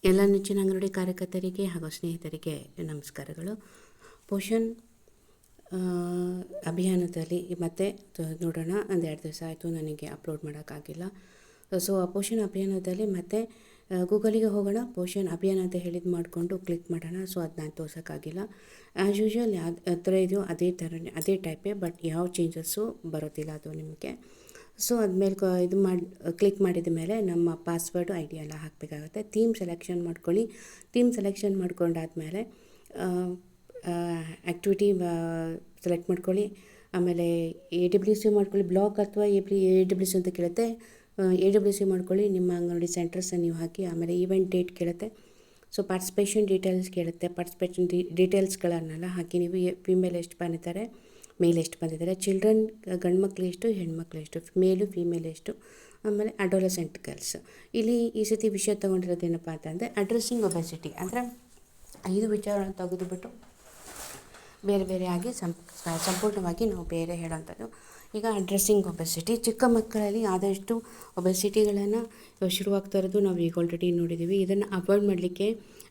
ಎಲ್ಲ ನೆಚ್ಚಿನ ಅಂಗನವಾಡಿ ಕಾರ್ಯಕರ್ತರಿಗೆ ಹಾಗೂ ಸ್ನೇಹಿತರಿಗೆ ನಮಸ್ಕಾರಗಳು. ಪೋಷಣ್ ಅಭಿಯಾನದಲ್ಲಿ ಮತ್ತೆ ನೋಡೋಣ, ಒಂದು 2 ದಿವಸ ಆಯಿತು ನನಗೆ ಅಪ್ಲೋಡ್ ಮಾಡೋಕ್ಕಾಗಿಲ್ಲ. ಸೊ ಆ ಪೋಷಣ್ ಅಭಿಯಾನದಲ್ಲಿ ಮತ್ತೆ ಗೂಗಲಿಗೆ ಹೋಗೋಣ, ಪೋಷಣ್ ಅಭಿಯಾನ ಅಂತ ಹೇಳಿದ್ದು ಮಾಡಿಕೊಂಡು ಕ್ಲಿಕ್ ಮಾಡೋಣ. ಸೊ ಅದು ನಾನು ತೋರ್ಸೋಕ್ಕಾಗಿಲ್ಲ. ಆ್ಯಸ್ ಯೂಶ್ವಲ್ ಯಾವ ಥರ ಇದೆಯೋ ಅದೇ ಥರನೇ ಅದೇ ಟೈಪೇ, ಬಟ್ ಯಾವ ಚೇಂಜಸ್ಸು ಬರೋದಿಲ್ಲ ಅದು ನಿಮಗೆ. ಸೊ ಅದ್ಮೇಲೆ ಇದು ಮಾಡಿ ಕ್ಲಿಕ್ ಮಾಡಿದ ಮೇಲೆ ನಮ್ಮ ಪಾಸ್ವರ್ಡು ಐ ಡಿ ಎಲ್ಲ ಹಾಕಬೇಕಾಗುತ್ತೆ. ಥೀಮ್ ಸೆಲೆಕ್ಷನ್ ಮಾಡ್ಕೊಳ್ಳಿ. ಥೀಮ್ ಸೆಲೆಕ್ಷನ್ ಮಾಡ್ಕೊಂಡಾದ್ಮೇಲೆ ಆ್ಯಕ್ಟಿವಿಟಿ ಸೆಲೆಕ್ಟ್ ಮಾಡ್ಕೊಳ್ಳಿ. ಆಮೇಲೆ AWC ಮಾಡ್ಕೊಳ್ಳಿ. ಬ್ಲಾಕ್ ಅಥವಾ AWC ಅಂತ ಕೇಳುತ್ತೆ. AWC ಮಾಡ್ಕೊಳ್ಳಿ. ನಿಮ್ಮ ಅಂಗನವಾಡಿ ಸೆಂಟರ್ಸನ್ನು ನೀವು ಹಾಕಿ. ಆಮೇಲೆ ಈವೆಂಟ್ ಡೇಟ್ ಕೇಳುತ್ತೆ. ಸೊ ಪಾರ್ಟಿಸಿಪೇಷನ್ ಡೀಟೇಲ್ಸ್ ಕೇಳುತ್ತೆ. ಪಾರ್ಟಿಸಿಪೇಷನ್ ಡೀಟೇಲ್ಸ್ಗಳನ್ನೆಲ್ಲ ಹಾಕಿ ನೀವು ಫಿಮೇಲ್ ಎಷ್ಟು ಬಂದಿದ್ದಾರೆ, ಮೇಲ್ ಎಷ್ಟು ಬಂದಿದ್ದಾರೆ, ಚಿಲ್ಡ್ರನ್ ಗಂಡು ಮಕ್ಳು ಎಷ್ಟು, ಹೆಣ್ಮಕ್ಳು ಎಷ್ಟು, ಮೇಲು ಫೀಮೇಲ್ ಎಷ್ಟು, ಆಮೇಲೆ ಅಡೋಲಸೆಂಟ್ ಗರ್ಲ್ಸ್. ಇಲ್ಲಿ ಈ ಸತಿ ವಿಷಯ ತೊಗೊಂಡಿರೋದೇನಪ್ಪ ಅಂತಂದರೆ ಅಡ್ರೆಸ್ಸಿಂಗ್ ಒಬೆಸಿಟಿ. ಅಂದರೆ 5 ವಿಚಾರವನ್ನು ತೆಗೆದುಬಿಟ್ಟು ಬೇರೆ ಬೇರೆಯಾಗಿ ಸಂಪೂರ್ಣವಾಗಿ ನಾವು ಬೇರೆ ಹೇಳೋವಂಥದ್ದು. ಈಗ ಅಡ್ರೆಸ್ಸಿಂಗ್ ಒಬೆಸಿಟಿ, ಚಿಕ್ಕ ಮಕ್ಕಳಲ್ಲಿ ಆದಷ್ಟು ಒಬೆಸಿಟಿಗಳನ್ನು ಶುರುವಾಗ್ತಾ ಇರೋದು ನಾವು ಈಗ ಆಲ್ರೆಡಿ ನೋಡಿದ್ದೀವಿ. ಇದನ್ನು ಅವಾಯ್ಡ್ ಮಾಡಲಿಕ್ಕೆ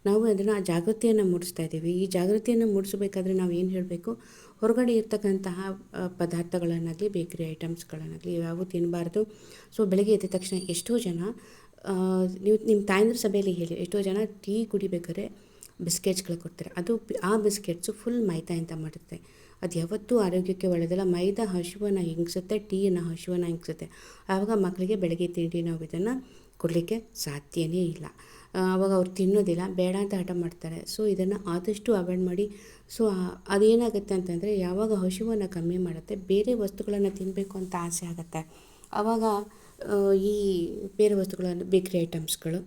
ನಾವು ಅದನ್ನು ಜಾಗೃತಿಯನ್ನು ಮೂಡಿಸ್ತಾ ಇದ್ದೀವಿ. ಈ ಜಾಗೃತಿಯನ್ನು ಮೂಡಿಸಬೇಕಾದ್ರೆ ನಾವು ಏನು ಹೇಳಬೇಕು, ಹೊರಗಡೆ ಇರ್ತಕ್ಕಂತಹ ಪದಾರ್ಥಗಳನ್ನಾಗಲಿ, ಬೇಕರಿ ಐಟಮ್ಸ್ಗಳನ್ನಾಗಲಿ ಯಾವೂ ತಿನ್ನಬಾರ್ದು. ಸೊ ಬೆಳಗ್ಗೆ ಎದ್ದ ತಕ್ಷಣ ಎಷ್ಟೋ ಜನ, ನೀವು ನಿಮ್ಮ ತಾಯಂದ್ರ ಸಭೆಯಲ್ಲಿ ಹೇಳಿ, ಎಷ್ಟೋ ಜನ ಟೀ ಕುಡಿಬೇಕಾದ್ರೆ ಬಿಸ್ಕೆಟ್ಸ್ಗಳು ಕೊಡ್ತಾರೆ. ಅದು ಆ ಬಿಸ್ಕೆಟ್ಸು ಫುಲ್ ಮೈದಾ ಅಂತ ಮಾಡುತ್ತೆ. ಅದು ಯಾವತ್ತೂ ಆರೋಗ್ಯಕ್ಕೆ ಒಳ್ಳೆಯದಲ್ಲ. ಮೈದಾ ಹಸಿವನ್ನು ಹಿಂಗಿಸುತ್ತೆ, ಟೀಯನ್ನು ಹಸಿವನ್ನು ಹಿಂಗಿಸುತ್ತೆ. ಆವಾಗ ಮಕ್ಕಳಿಗೆ ಬೆಳಗ್ಗೆ ತಿಂಡಿ ನಾವು ಇದನ್ನು ಕೊಡಲಿಕ್ಕೆ ಸಾಧ್ಯವೇ ಇಲ್ಲ. ಆವಾಗ ಅವ್ರು ತಿನ್ನೋದಿಲ್ಲ, ಬೇಡ ಅಂತ ಹಠ ಮಾಡ್ತಾರೆ. ಸೊ ಇದನ್ನು ಆದಷ್ಟು ಅವಾಯ್ಡ್ ಮಾಡಿ. ಸೊ ಅದೇನಾಗುತ್ತೆ ಅಂತಂದರೆ, ಯಾವಾಗ ಹಸಿವನ್ನು ಕಮ್ಮಿ ಮಾಡುತ್ತೆ, ಬೇರೆ ವಸ್ತುಗಳನ್ನು ತಿನ್ನಬೇಕು ಅಂತ ಆಸೆ ಆಗುತ್ತೆ. ಆವಾಗ ಈ ಬೇರೆ ವಸ್ತುಗಳನ್ನು, ಬೇಕ್ರಿ ಐಟಮ್ಸ್ಗಳು,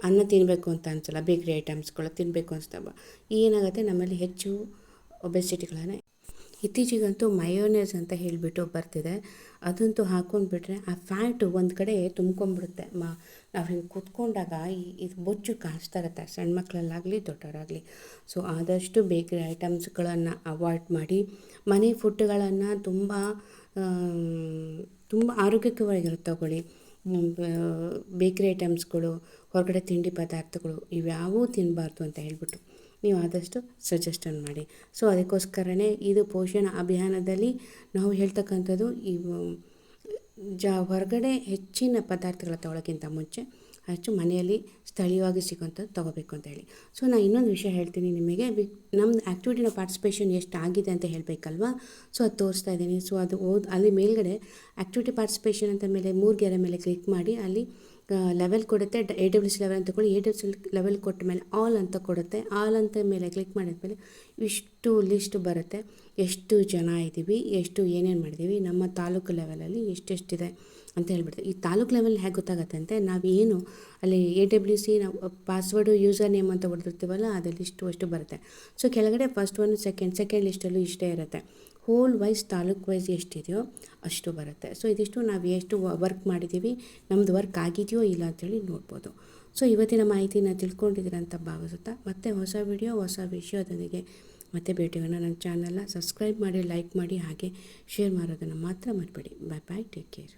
ಅನ್ನ ತಿನ್ನಬೇಕು ಅಂತ ಅನಿಸಲ್ಲ, ಬೇಕ್ರಿ ಐಟಮ್ಸ್ಗಳು ತಿನ್ನಬೇಕು ಅನಿಸ್ತವ. ಏನಾಗುತ್ತೆ, ನಮ್ಮಲ್ಲಿ ಹೆಚ್ಚು ಒಬೆಸಿಟಿಗಳನ್ನು. ಇತ್ತೀಚೆಗಂತೂ ಮಯೋನೇಸ್ ಅಂತ ಹೇಳಿಬಿಟ್ಟು ಬರ್ತಿದೆ. ಅದಂತೂ ಹಾಕ್ಕೊಂಡ್ಬಿಟ್ರೆ ಆ ಫ್ಯಾಟು ಒಂದು ಕಡೆ ತುಂಬ್ಕೊಂಡ್ಬಿಡುತ್ತೆ. ನಾವು ಹಿಂಗೆ ಕೂತ್ಕೊಂಡಾಗ ಇದು ಬೊಜ್ಜು ಕಾಣಿಸ್ತಾ ಇರುತ್ತೆ, ಸಣ್ಣ ಮಕ್ಕಳಲ್ಲಾಗಲಿ ದೊಡ್ಡವರಾಗಲಿ. ಸೊ ಆದಷ್ಟು ಬೇಕ್ರಿ ಐಟಮ್ಸ್ಗಳನ್ನು ಅವಾಯ್ಡ್ ಮಾಡಿ. ಮನೆ ಫುಡ್ಗಳನ್ನು ತುಂಬ ಆರೋಗ್ಯಕರವಾಗಿರುತ್ತೆ ತಗೊಳ್ಳಿ. ಬೇಕ್ರಿ ಐಟಮ್ಸ್ಗಳು, ಹೊರಗಡೆ ತಿಂಡಿ ಪದಾರ್ಥಗಳು ಇವ್ಯಾವೂ ತಿನ್ನಬಾರ್ದು ಅಂತ ಹೇಳ್ಬಿಟ್ಟು ನೀವು ಆದಷ್ಟು ಸಜೆಷನ್ ಮಾಡಿ. ಸೊ ಅದಕ್ಕೋಸ್ಕರನೇ ಇದು ಪೋಷಣ ಅಭಿಯಾನದಲ್ಲಿ ನಾವು ಹೇಳ್ತಕ್ಕಂಥದ್ದು, ಹೊರಗಡೆ ಹೆಚ್ಚಿನ ಪದಾರ್ಥಗಳ ತೊಗೊಳೋಕ್ಕಿಂತ ಮುಂಚೆ ಹೆಚ್ಚು ಮನೆಯಲ್ಲಿ ಸ್ಥಳೀಯವಾಗಿ ಸಿಗೋಂಥದ್ದು ತೊಗೋಬೇಕು ಅಂತ ಹೇಳಿ. ಸೊ ನಾನು ಇನ್ನೊಂದು ವಿಷಯ ಹೇಳ್ತೀನಿ ನಿಮಗೆ. ನಮ್ಮದು ಆ್ಯಕ್ಟಿವಿಟಿನ ಪಾರ್ಟಿಸಿಪೇಷನ್ ಎಷ್ಟು ಆಗಿದೆ ಅಂತ ಹೇಳಬೇಕಲ್ವಾ. ಸೊ ಅದು ತೋರಿಸ್ತಾ ಇದ್ದೀನಿ. ಸೊ ಅದು ಅಲ್ಲಿ ಮೇಲ್ಗಡೆ ಆ್ಯಕ್ಟಿವಿಟಿ ಪಾರ್ಟಿಸಿಪೇಷನ್ ಅಂತ ಮೇಲೆ 3 ಗೆರೆ ಮೇಲೆ ಕ್ಲಿಕ್ ಮಾಡಿ. ಅಲ್ಲಿ ಲೆವೆಲ್ ಕೊಡುತ್ತೆ. AWC ಲೆವೆಲ್ ಅಂತ ತಗೊಳ್ಳಿ. AWC ಲೆವೆಲ್ ಕೊಟ್ಟ ಮೇಲೆ ಆಲ್ ಅಂತ ಕೊಡುತ್ತೆ. ಆಲ್ ಅಂತ ಮೇಲೆ ಕ್ಲಿಕ್ ಮಾಡಿದ್ಮೇಲೆ ಇಷ್ಟು ಲಿಸ್ಟ್ ಬರುತ್ತೆ. ಎಷ್ಟು ಜನ ಇದ್ದೀವಿ, ಎಷ್ಟು ಏನೇನು ಮಾಡಿದ್ದೀವಿ, ನಮ್ಮ ತಾಲೂಕು ಲೆವೆಲಲ್ಲಿ ಎಷ್ಟೆಷ್ಟಿದೆ ಅಂತ ಹೇಳ್ಬಿಡ್ತೀವಿ. ಈ ತಾಲೂಕು ಲೆವೆಲ್ ಹೇಗೆ ಗೊತ್ತಾಗುತ್ತೆ ಅಂತ, ನಾವೇನು ಅಲ್ಲಿ AWC ನಾವು ಪಾಸ್ವರ್ಡು ಯೂಸರ್ ನೇಮ್ ಅಂತ ಹೊಡೆದಿರ್ತೀವಲ್ಲ, ಅದರಲ್ಲಿ ಅಷ್ಟು ಬರುತ್ತೆ. ಸೊ ಕೆಳಗಡೆ ಫಸ್ಟ್ ಒನ್ ಸೆಕೆಂಡ್ ಲಿಸ್ಟಲ್ಲೂ ಇಷ್ಟೇ ಇರುತ್ತೆ. ಹೋಲ್ ವೈಸ್ ತಾಲೂಕು ವೈಸ್ ಎಷ್ಟಿದೆಯೋ ಅಷ್ಟು ಬರುತ್ತೆ. ಸೊ ಇದಿಷ್ಟು ನಾವು ಎಷ್ಟು ವರ್ಕ್ ಮಾಡಿದ್ದೀವಿ, ನಮ್ಮದು ವರ್ಕ್ ಆಗಿದೆಯೋ ಇಲ್ಲ ಅಂಥೇಳಿ ನೋಡ್ಬೋದು. ಸೊ ಇವತ್ತಿನ ಮಾಹಿತಿನ ತಿಳ್ಕೊಂಡಿದ್ದೀರ ಅಂತ ಭಾವಿಸುತ್ತಾ, ಮತ್ತೆ ಹೊಸ ವಿಡಿಯೋ ಹೊಸ ವಿಷಯದೊಂದಿಗೆ ಮತ್ತೆ ಭೇಟಿಯಾಗೋಣ. ನನ್ನ ಚಾನಲ್ನ ಸಬ್ಸ್ಕ್ರೈಬ್ ಮಾಡಿ, ಲೈಕ್ ಮಾಡಿ, ಹಾಗೆ ಶೇರ್ ಮಾಡೋದನ್ನು ಮಾತ್ರ ಮರಿಬೇಡಿ. ಬಾಯ್ ಬಾಯ್, ಟೇಕ್ ಕೇರ್.